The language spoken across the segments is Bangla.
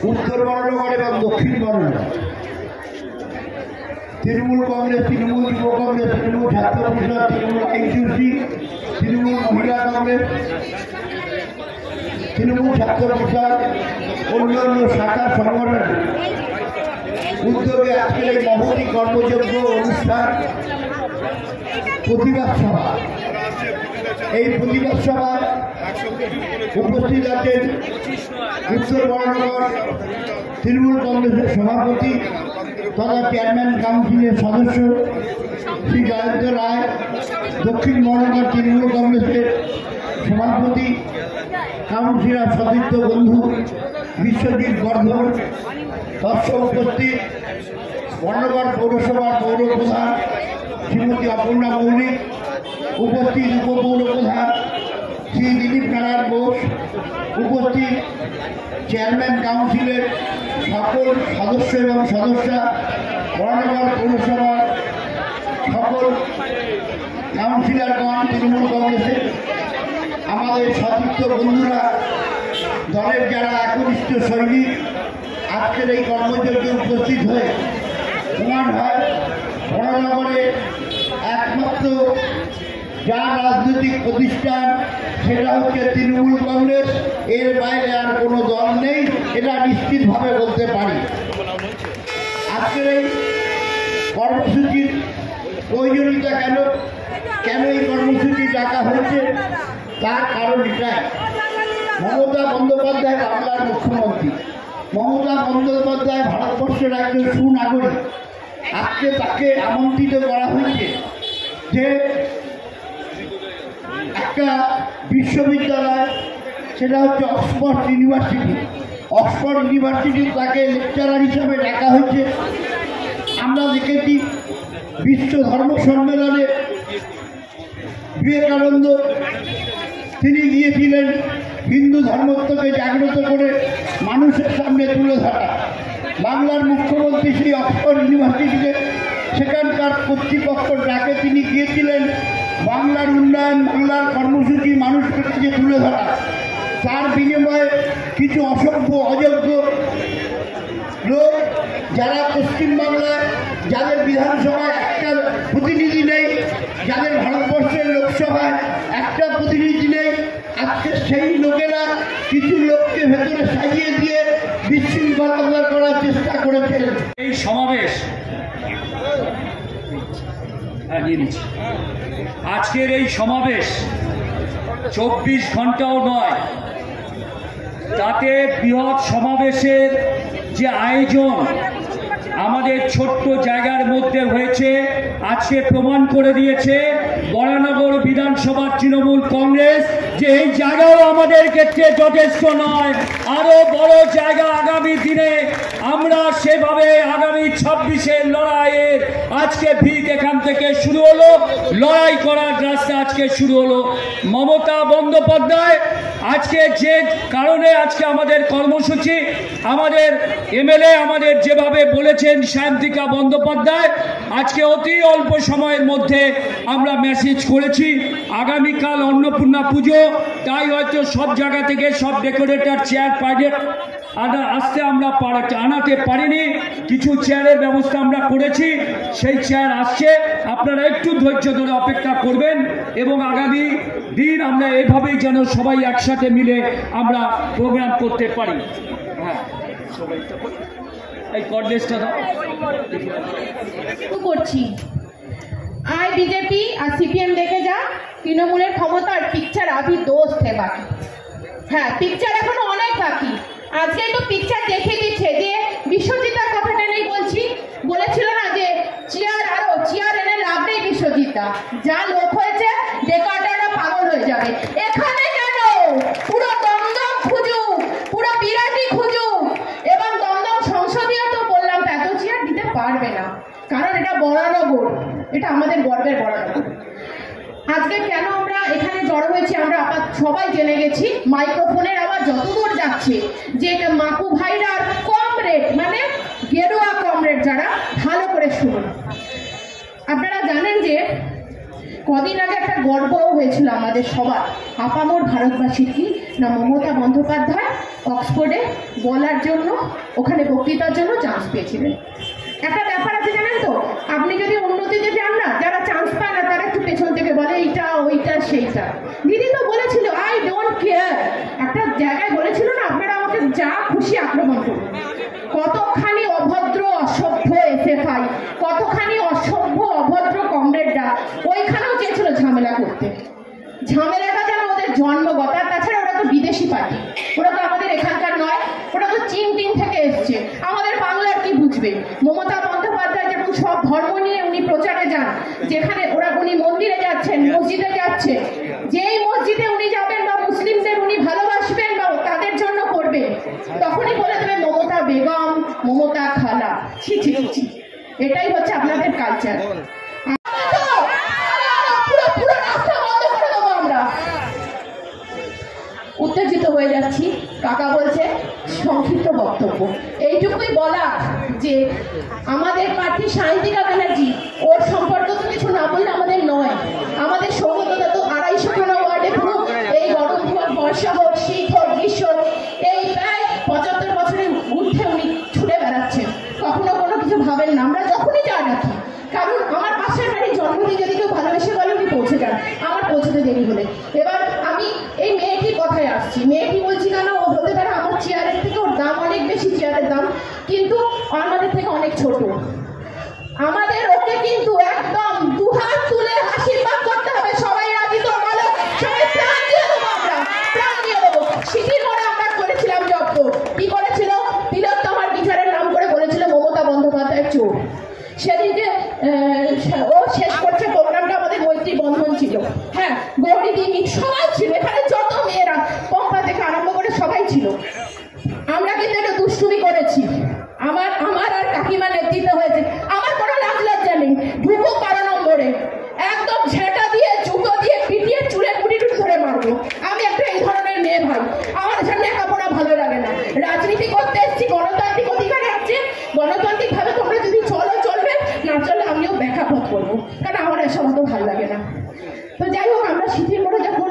उत्तर बर्णनगर और दक्षिण बर्णनगर तृणमूल कांग्रेस तृणमूल युव कांग्रेस तृणमूल छात्र परिषद तृणमूल आईसीसी तृणमूल महिला कांग्रेस तृणमूल छात्र परिषद अन्य शाखा संगठन उद्योगे आजकल महती कर्मयोग्य अनुष्ठान प्रतिबाद सभा प्रतिबाद सभा उपस्थित आছেন उत्तर बर्णनगर तृणमूल कांग्रेस सभापति तथा चेयरमैन काउंसिल सदस्य श्री जयंत राय दक्षिण बर्णनगर तृणमूल कांग्रेस सभापति काउंसिलर सतीर्थ बंधु विश्वजीत बर्धन तत्व उपस्थित बर्णनगर पौरसभा पौर प्रधान श्रीमती अपर्णा मौलिक उपस्थित उपपौर प्रधान श्री दिलीप नारायण घोष उपस्थित चेयरमैन काउंसिलर सकल सदस्य एवं सदस्या बर्णनगर पौरसभा सकल काउंसिलरगण तृणमूल कांग्रेस सतीर्थ बंधुरा दलेर जारा एकनिष्ठ सैनिक आजकेर এই কর্মযজ্ঞে উপস্থিত হয়ে প্রমাণ হয় বর্ণনগরে একমাত্র যা রাজনৈতিক প্রতিষ্ঠান সেটা হচ্ছে তৃণমূল কংগ্রেস এর বাইরে আর কোনো দল নেই এটা নিশ্চিতভাবে বলতে পারি। আজকের এই কর্মসূচির প্রয়োজনীয়তা কেন এই কর্মসূচি ডাকা হয়েছে তার কারণ এটাই মমতা বন্দ্যোপাধ্যায় বাংলার মুখ্যমন্ত্রী মমতা বন্দ্যোপাধ্যায় ভারতবর্ষের একজন সুনাগরিক আজকে তাকে আমন্ত্রিত করা হয়েছে যে একটা বিশ্ববিদ্যালয় সেটা হচ্ছে অক্সফোর্ড ইউনিভার্সিটি তাকে লেকচারার হিসাবে ডাকা হয়েছে। আমরা দেখেছি বিশ্ব ধর্ম সম্মেলনে বিবেকানন্দ তিনি গিয়েছিলেন হিন্দু ধর্মত্বকে জাগ্রত করে মানুষের সামনে তুলে ধরা। বাংলার মুখ্যমন্ত্রী সেই অক্সফোর্ড ইউনিভার্সিটিতে সেখানকার কর্তৃপক্ষ ডাকে তিনি গিয়েছিলেন বাংলার উন্নয়ন বাংলার কর্মসূচি মানুষের কাছে তুলে ধরা। তার বিনিময়ে কিছু অসভ্য অযোগ্য লোক যারা পশ্চিমবাংলায় যাদের বিধানসভায় একটা প্রতিনিধি নেই যাদের ভারতবর্ষের লোকসভায় একটা প্রতিনিধি নেই আজকে সেই লোকেরা কিছু লোককে ভেতরে সাজিয়ে দিয়ে বিশৃঙ্খলা করার চেষ্টা করেছেন। এই সমাবেশ আজকের এই সমাবেশ 24 ঘন্টাও নয় তাতে বৃহৎ সমাবেশের যে আয়োজন আমাদের ছোট্ট জায়গার মধ্যে হয়েছে আজকে প্রমাণ করে দিয়েছে বরানগর বিধানসভার তৃণমূল কংগ্রেস যে এই জায়গাও আমাদের ক্ষেত্রে যথেষ্ট নয়, আরো বড় জায়গা আগামী দিনে আমরা সেভাবে আগামী 26-এর লড়াইয়ের আজকে ভিত এখান থেকে থেকে শুরু হলো, লড়াই করার রাস্তা আজকে শুরু হলো। মমতা বন্দ্যোপাধ্যায় আজকে যে কারণে আজকে আমাদের কর্মসূচি, আমাদের এমএলএ আমাদের যেভাবে বলেছেন সায়ন্তিকা বন্দ্যোপাধ্যায়, আজকে অতি অল্প সময়ের মধ্যে আমরা মেসেজ করেছি আগামীকাল অন্নপূর্ণা পুজো, তাই হয়তো সব জায়গা থেকে সব ডেকোরেটর চেয়ার প্রাইভেট আসতে আমরা আনাতে পারিনি, কিছু চেয়ারের ব্যবস্থা আমরা করেছি, সেই চেয়ার আসছে। আপনারা একটু ধৈর্য ধরে অপেক্ষা করবেন এবং আগামী দিন আমরা এভাবেই যেন সবাই একসাথে মিলে আমরা প্রোগ্রাম করতে পারি। হ্যাঁ, এই কর্ডলেসটা দাও করছি। আয় বিজেপি আর সিপিএম দেখে যা, তৃণমূলের ক্ষমতার পিকচার আভি দোস্ত হে বাকি। হ্যাঁ, পিকচার এখনো অনেক বাকি। আজকে তো পিকচার দেখে দিচ্ছে যে বিশ্বজিতার কথাটা নেই বলেছিল না যে চেয়ার এনে লাভ নেই বিশ্বজিতা, যা লোক হয়েছে ডেকার্ডাররা পাগল হয়ে যাবে। এখানে কেন পুরো দমদম খুঁজুক, পুরো বিরাটি খুঁজুক, এবং দমদম সংসদীয় তো বললাম তো এত চেয়ার দিতে পারবে না, কারণ এটা বরানগর, এটা আমাদের গর্বের বরানগর। আজকে কেন আমরা এখানে জড়ো হয়েছি আমরা সবাই জেনে গেছি। মাইক্রোফোনের আওয়াজ যতদূর যাচ্ছে যে মাকু ভাইরা কমরেড, মানে গেরুয়া কমরেড যারা, ভালো করে শুনুন। আপনারা জানেন যে কদিন আগে একটা গর্ব হয়েছিল আমাদের সবার, আপামর ভারতবাসীর কি না, মমতা বন্দ্যোপাধ্যায় অক্সফোর্ডে বলার জন্য, ওখানে বক্তৃতার জন্য চান্স পেয়েছিলেন। একটা ব্যাপার আছে জানেন তো, আপনি যদি উন্নতিতে যান না, যারা চান্স পায় না তারা একটু পেছন থেকে বলে এইটা ওইটা সেইটা। দিদি তো বলেছিল আই ডোন্ট কেয়ার, একটা জায়গায় বলেছিল না আপনারা আমাকে যা খুশি আক্রমণ করুন। কতখানি অভদ্র অসভ্য এসএফআই, কতখানি অসভ্য অভদ্র কমরেডরা ওইখানেও চেয়েছিল ঝামেলা করতে। ঝামেলাটা যেন ওদের জন্মগত, আর তাছাড়া ওরা তো বিদেশি পার্টি, ওরা তো আমাদের এখানকার নয়, ওরা তো চীন থেকে এসছে, আমাদের বাংলার কি বুঝবে। মমতা বন্দ্যোপাধ্যায় যেমন সব ধর্ম নিয়ে উনি প্রচারে যান, যেখানে উনি মন্দিরে যাচ্ছেন, মসজিদে যাচ্ছে, যেই মসজিদে উনি যাবেন বা মুসলিমদের উনি ভালোবাসবেন বা তাদের জন্য করবেন, তখনই বলে দেবে মমতা বেগম, মমতা খালা। ছি ছি ছি, এটাই হচ্ছে আপনাদের কালচার। উত্তেজিত হয়ে যাচ্ছি, কাকা বলছে সংক্ষিপ্ত বক্তব্য। এইটুকুই বলা যে আমাদের প্রার্থী সায়ন্তিকা ব্যানার্জি, ওর সম্পর্কে তো কিছু না বললে আমাদের নয়। আমাদের সৌগতদা তো 250 ওয়ার্ডে পুরো এই গরম হোক, বর্ষা হোক, শীত হোক, গ্রীষ্ম, এই প্রায় 75 বছরের ঊর্ধ্বে উনি ছুটে বেড়াচ্ছেন, কখনো কোনো কিছু ভাবেন না। আমরা যখনই যা ডাকি, কারণ আমার পাশের বাড়ির জন্মদিন যদি কেউ ভালোবেসে বলে উনি পৌঁছে যান, আমার পৌঁছতে দেরি হলে। এবার আমি এই মেয়েটির কথায় আসছি। মেয়েটি বলছি না ও হতে পারে আমার চেয়ারের থেকে, ওর দাম অনেক বেশি, চেয়ারের দাম, কিন্তু আমাদের থেকে অনেক ছোট। আমাদের ওকে কিন্তু একদম দুহাত তুলে আশীর্বাদ করতে হবে। সবাই রাজি তো? বলো, সবাই প্রাণ দিয়ে দেবো, আমরা প্রাণ দিয়ে দেবো। সিটির মোড়ে আমরা করেছিলাম জব্দ। কি করেছিল? তিলোত্তমার বিচারের নাম করে বলেছিল মমতা বন্দ্যোপাধ্যায় চোর। সেদিনকে ও শেষ করছে প্রোগ্রামটা, আমাদের মৈত্রী বন্ধন ছিল, হ্যাঁ, গৌরী দিদি সবাই ছিল, এখানে যত মেয়েরা পম্পা থেকে আরম্ভ করে সবাই ছিল। আমরা কিন্তু একটা দুষ্টুমি করেছি, আমার আর কাকিমার নেতৃত্ব হয়েছে। আমার কোনো লাজ লজ্জা নেই, ঢুকো 12 নম্বরে, একদম ঝেঁটা দিয়ে জুতো দিয়ে পিটিয়ে চুলে কুটি ধরে মারবো। আমি একটা এই ধরনের মেয়ে ভাই, আমার সামনে লেখাপড়া ভালো লাগে না, রাজনীতি করতে এসেছি, গণতান্ত্রিক অধিকারে আছে, গণতান্ত্রিক ভাবে তোমরা যদি চলবে, না চললে আমিও ব্যাখ্যাপথ করবো, কারণ আমার এসব অত ভালো লাগে না। তো যাই হোক, আমরা শীতের মোড়ে যখন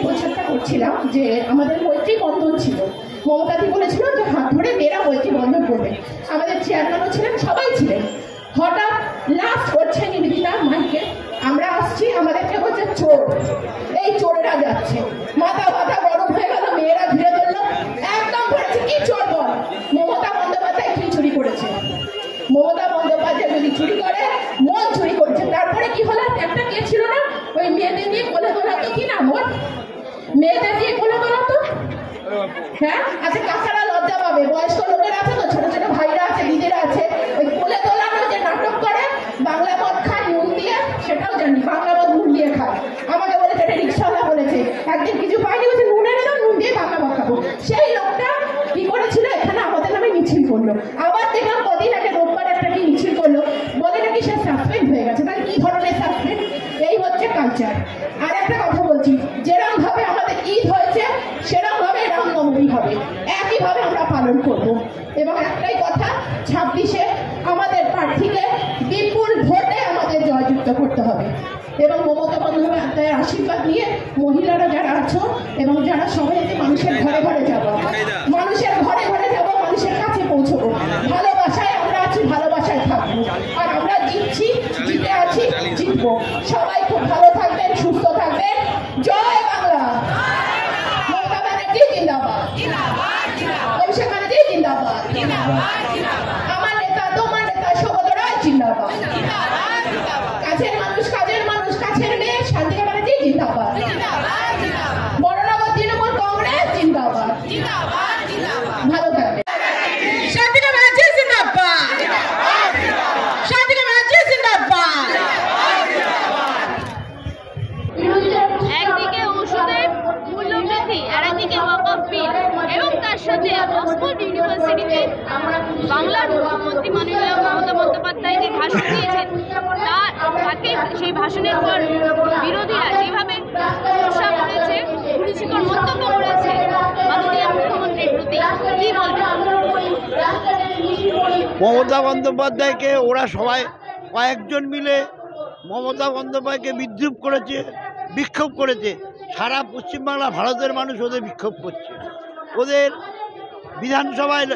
প্রচারটা করছিলাম, যে আমাদের মৈত্রী বন্ধন ছিল, মমতাদি বলেছিল যে হাত ধরে মেয়েরা মৈত্রী বন্ধন করবে, আমাদের চেয়ারম্যানও ছিলেন, সবাই ছিলেন। হঠাৎ লাস্ট করছে নিবেদিতা মাইকে, আমরা আসছি, আমাদেরকে হচ্ছে চোর, এই চোরেরা যাচ্ছে, মাথা গরম হয়ে গেল, মেয়েরা ঘিরে ধরলো, একদম বলেছে কি চোর বল। মমতা বন্দ্যোপাধ্যায় কি চুরি করেছে? মমতা বন্দ্যোপাধ্যায় যদি চুরি করে, মন চুরি করেছে। তারপরে কি হলো, একটা কে ছিল না, ওই মেয়েদের দিয়ে কোলে তোলাতো, কি নাম ওর, মেয়েদের দিয়ে কোলে তোলাতো, হ্যাঁ, আচ্ছা, কাকারা লজ্জা পাবে, বয়স্ক লোকেরা আছে তো, ছোট ছোট ভাইরা আছে, দিদিরা আছে, ওই কোলে তোলানো যে নাটক করে, বাংলা মদ খায় নুন দিয়ে, সেটাও জানি, বাংলা মদ নুন দিয়ে খায়। আমাকে বলেছে, এটা রিক্সাওয়ালা বলেছে, একদিন কিছু পাইনি, বলছে নুন এনে দাও, নুন দিয়ে বাংলা মদ খাবো। সেই লোকটা কি করেছিল, এখানে আমাদের নামে মিছিল করলো। আবার দেখলাম কদিন আগে রোববার একটা কি মিছিল করলো, বলে নাকি সে সাসপেন্ড হয়ে গেছে। তাই চায়। আর একটা কথা বলছি, যেরকম ভাবে আমাদের ঈদ হয়েছে সেরকম ভাবে রামনবমী হবে, একইভাবে আমরা পালন করব। এবং একটাই কথা, 26-এ আমাদের প্রার্থীকে বিপুল ভোটে আমাদের জয়যুক্ত করতে হবে। এবং মমতা বন্দ্যোপাধ্যায়ের আশীর্বাদ নিয়ে মহিলারা যারা আছো এবং যারা সবাই মানুষের ঘরে ঘরে যাব, মানুষের ঘরে ঘরে যাব, মানুষের কাছে পৌঁছবো। ভালোবাসায় আমরা আছি, ভালোবাসায় থাকবো। আর আমরা জিতছি, জিতে আছি, জিতবো। সবাই খুব ভালো থাকবেন, সুস্থ থাকবেন। জয় বাংলা। মমতা ব্যানার্জি জিন্দাবাদ, অভিষেক ব্যানার্জি জিন্দাবাদ, আমার নেতা তোমার নেতা সৌগত রায় জিন্দাবাদ, কাছের মানুষ কাজের মানুষ কাছের মেয়ে শান্তিকা ব্যানার্জি জিন্দাবাদ, বড়নগর তৃণমূল কংগ্রেস জিন্দাবাদ। ভালো থাকবেন। শান্তিকা ব্যানার্জি জিন্দাবাদ, শান্তিকা ব্যানার্জি জিন্দাবাদ। একদিকে ওষুধের মূল্য বৃদ্ধি, আর একদিকে ওয়াকফ বিল, এবং তার সাথে অক্সফোর্ড ইউনিভার্সিটিতে বাংলার মুখ্যমন্ত্রী মাননীয় মমতা বন্দ্যোপাধ্যায় যে ভাষণ দিয়েছেন, তাকে সেই ভাষণের পর বিরোধীরা যেভাবে প্রশংসা করেছে, রুচিকর মন্তব্য করেছে মাননীয় মুখ্যমন্ত্রীর প্রতি, কি বলবেন? মমতা বন্দ্যোপাধ্যায়কে ওরা সবাই কয়েকজন মিলে মমতা বন্দ্যোপাধ্যায়কে বিদ্রুপ করেছে, বিক্ষোভ করেছে। সারা পশ্চিমবাংলা ভারতের মানুষ ওদের বিক্ষোভ করছে। ওদের বিধানসভায়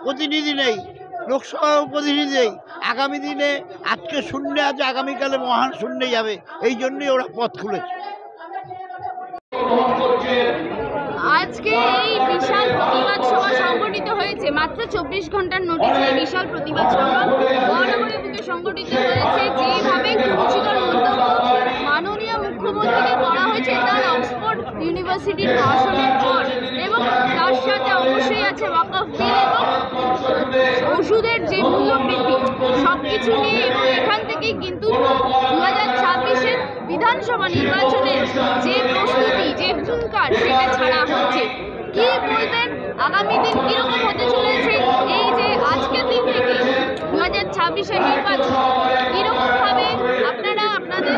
প্রতিনিধি নেই, লোকসভায় প্রতিনিধি নেই। আগামী দিনে আজকে শূন্যে আছে, আগামীকালে মহান শূন্যে যাবে। এই জন্যই ওরা পথ খুলেছে। আজকে এই বিশাল প্রতিবাদ সভা সংগঠিত হয়েছে, মাত্র 24 ঘন্টার নোটিশে বিশাল প্রতিবাদ সভা মহানগরের বুকে সংগঠিত হয়েছে। যেভাবে রুচিকর মন্তব্য মাননীয় মুখ্যমন্ত্রীকে করা হয়েছে তার অক্সফোর্ড ইউনিভার্সিটির ভাষণের পর, এবং তার সাথে অবশ্যই আছে ওয়াকফ বিল এবং ওষুধের যে মূল্য বৃদ্ধি, সব কিছু নিয়ে। এবং এখান থেকেই কিন্তু 2026-এর বিধানসভা নির্বাচনের যে প্রস্তুতি, যে হুঙ্কার, সেটা ছাড়া হচ্ছে। কি বলবেন, আগামী দিন কিরকম হতে চলেছে? এই যে আজকের দিন থেকে 2026-এর নির্বাচন, কিরকম ভাবে আপনারা আপনাদের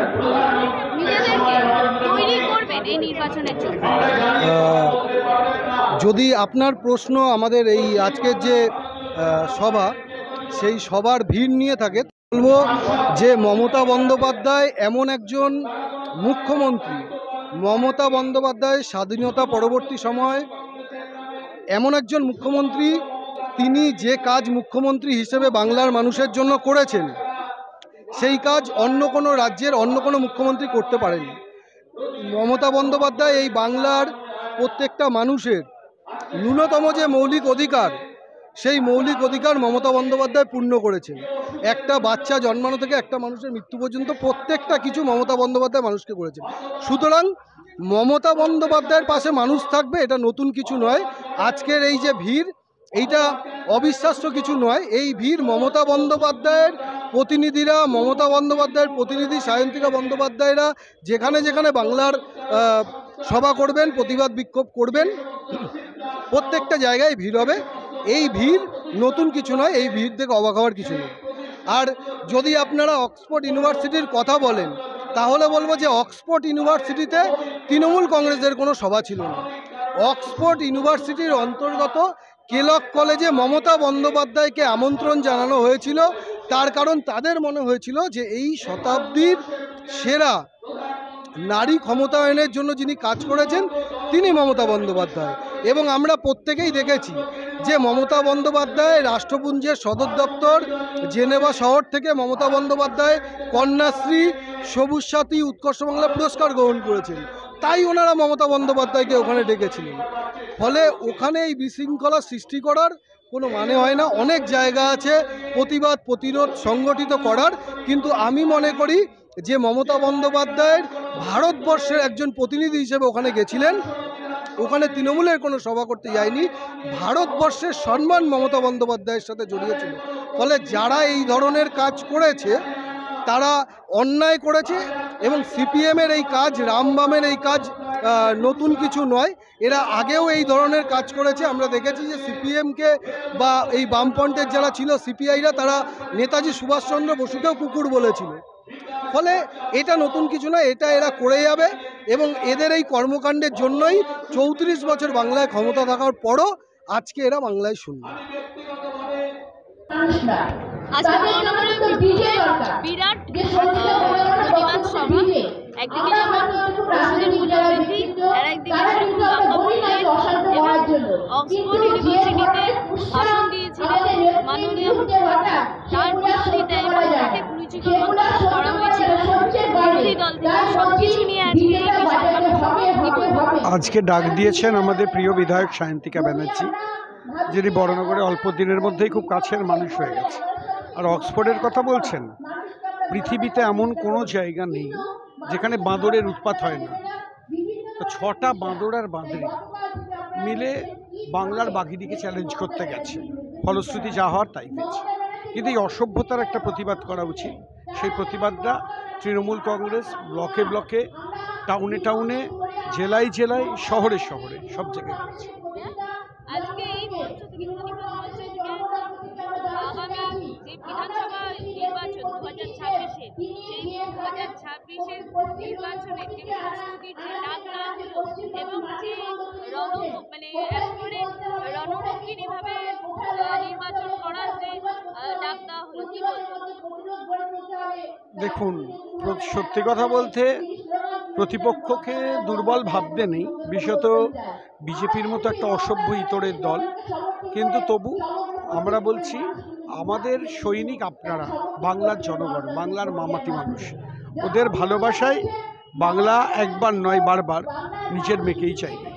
নিজেদেরকে তৈরি করবেন এই নির্বাচনের জন্য? যদি আপনার প্রশ্ন আমাদের এই আজকের যে সভা, সেই সভার ভিড় নিয়ে থাকে, বলবো যে মমতা বন্দ্যোপাধ্যায় এমন একজন মুখ্যমন্ত্রী, মমতা বন্দ্যোপাধ্যায় স্বাধীনতা পরবর্তী সময় এমন একজন মুখ্যমন্ত্রী, তিনি যে কাজ মুখ্যমন্ত্রী হিসেবে বাংলার মানুষের জন্য করেছেন, সেই কাজ অন্য কোনো রাজ্যের অন্য কোনো মুখ্যমন্ত্রী করতে পারেনি। মমতা বন্দ্যোপাধ্যায় এই বাংলার প্রত্যেকটা মানুষের ন্যূনতম যে মৌলিক অধিকার, সেই মৌলিক অধিকার মমতা বন্দ্যোপাধ্যায় পূর্ণ করেছেন। একটা বাচ্চা জন্মানো থেকে একটা মানুষের মৃত্যু পর্যন্ত প্রত্যেকটা কিছু মমতা বন্দ্যোপাধ্যায় মানুষকে করেছেন। সুতরাং মমতা বন্দ্যোপাধ্যায়ের পাশে মানুষ থাকবে, এটা নতুন কিছু নয়। আজকের এই যে ভিড়, এইটা অবিশ্বাস্য কিছু নয়। এই ভিড় মমতা বন্দ্যোপাধ্যায়ের প্রতিনিধিরা, মমতা বন্দ্যোপাধ্যায়ের প্রতিনিধি সায়ন্তিকা বন্দ্যোপাধ্যায়রা যেখানে যেখানে বাংলার সভা করবেন, প্রতিবাদ বিক্ষোভ করবেন, প্রত্যেকটা জায়গায় ভিড় হবে। এই ভিড় নতুন কিছু নয়, এই ভিড় থেকে অবাক হওয়ার কিছু নেই। আর যদি আপনারা অক্সফোর্ড ইউনিভার্সিটির কথা বলেন, তাহলে বলবো যে অক্সফোর্ড ইউনিভার্সিটিতে তৃণমূল কংগ্রেসের কোনো সভা ছিল না। অক্সফোর্ড ইউনিভার্সিটির অন্তর্গত কেলক কলেজে মমতা বন্দ্যোপাধ্যায়কে আমন্ত্রণ জানানো হয়েছিল। তার কারণ তাদের মনে হয়েছিল যে এই শতাব্দীর সেরা নারী ক্ষমতায়নের জন্য যিনি কাজ করেছেন তিনি মমতা বন্দ্যোপাধ্যায়। এবং আমরা প্রত্যেকেই দেখেছি যে মমতা বন্দ্যোপাধ্যায় রাষ্ট্রপুঞ্জের সদর দপ্তর জেনেভা শহর থেকে মমতা বন্দ্যোপাধ্যায় কন্যাশ্রী, সবুজ সাথী, উৎকর্ষ বাংলা পুরস্কার গ্রহণ করেছেন। তাই ওনারা মমতা বন্দ্যোপাধ্যায়কে ওখানে ডেকেছিলেন। ফলে ওখানে এই বিশৃঙ্খলা সৃষ্টি করার কোনো মানে হয় না। অনেক জায়গা আছে প্রতিবাদ প্রতিরোধ সংগঠিত করার, কিন্তু আমি মনে করি যে মমতা বন্দ্যোপাধ্যায়ের ভারতবর্ষের একজন প্রতিনিধি হিসেবে ওখানে গেছিলেন, ওখানে তৃণমূলের কোনো সভা করতে যায়নি, ভারতবর্ষের সম্মান মমতা বন্দ্যোপাধ্যায়ের সাথে জড়িয়েছিল। ফলে যারা এই ধরনের কাজ করেছে তারা অন্যায় করেছে। এবং সিপিএমের এই কাজ, রামবামের এই কাজ নতুন কিছু নয়, এরা আগেও এই ধরনের কাজ করেছে। আমরা দেখেছি যে সিপিএমকে বা এই বামপন্থের যারা ছিল সিপিআইরা, তারা নেতাজি সুভাষচন্দ্র বসুকেও কুকুর বলেছিল। ফলে এটা নতুন কিছু না, এটা এরা করে যাবে এবং এদের এই কর্মকাণ্ডের জন্যই 34 বছর বাংলায় ক্ষমতা থাকার পরও আজকে এরা বাংলায় শূন্য। আজকে মহানগরের বুকে বিরাট প্রতিবাদ সভা। একদিকে যেমন ওষুধের মূল্য বৃদ্ধি, আর একদিকে শুধু বাংলা বললেন এবং অক্সফোর্ড ইউনিভার্সিটিতে ভাষণ দিয়েছিলেন মাননীয় মুখ্যমন্ত্রী। তার বিরোধিতায় এবং তাকে কুরুচিকর মন্তব্য করা হয়েছিল বিরোধী দল থেকে। সবকিছু নিয়ে আজকে এই বিশাল আজকে ডাক দিয়েছেন আমাদের প্রিয় বিধায়ক সায়ন্তিকা ব্যানার্জি, যিনি বড়নগরে অল্প দিনের মধ্যেই খুব কাছের মানুষ হয়ে গেছে। আর অক্সফোর্ডের কথা বলছেন, পৃথিবীতে এমন কোনো জায়গা নেই যেখানে বাঁদরের উৎপাত হয় না। তো 6টা বাঁদর আর বাঁদরি মিলে বাংলার বাঘিনীকে চ্যালেঞ্জ করতে গেছে, ফলশ্রুতি যা হওয়ার তাই হয়েছে। কিন্তু এই অসভ্যতার একটা প্রতিবাদ করা উচিত। সেই প্রতিবাদটা তৃণমূল কংগ্রেস ব্লকে ব্লকে, টাউনে টাউনে, জেলায় জেলায়, শহরে শহরে সব জায়গায় করেছে। আজকে এই মঞ্চ থেকে প্রতিবাদ মঞ্চ থেকে আগামী যে বিধানসভা নির্বাচন 2026-এ, সেই 2026-এর নির্বাচনে যে প্রস্তুতির যে ডাক দেওয়া হলো এবং যে রণরঙ্গিনীভাবে নির্বাচন করার যে ডাক দেওয়া হলো, কি বলবেন? দেখুন, সত্যি কথা বলতে প্রতিপক্ষকে দুর্বল ভাবতে নেই, বিশেষত বিজেপির মতো একটা অসভ্য ইতরের দল। কিন্তু তবু আমরা বলছি, আমাদের সৈনিক আপনারা, বাংলার জনগণ, বাংলার মামাটি মানুষ, ওদের ভালোবাসায় বাংলা একবার নয় বারবার নিজের মেয়েকেই চাইবে।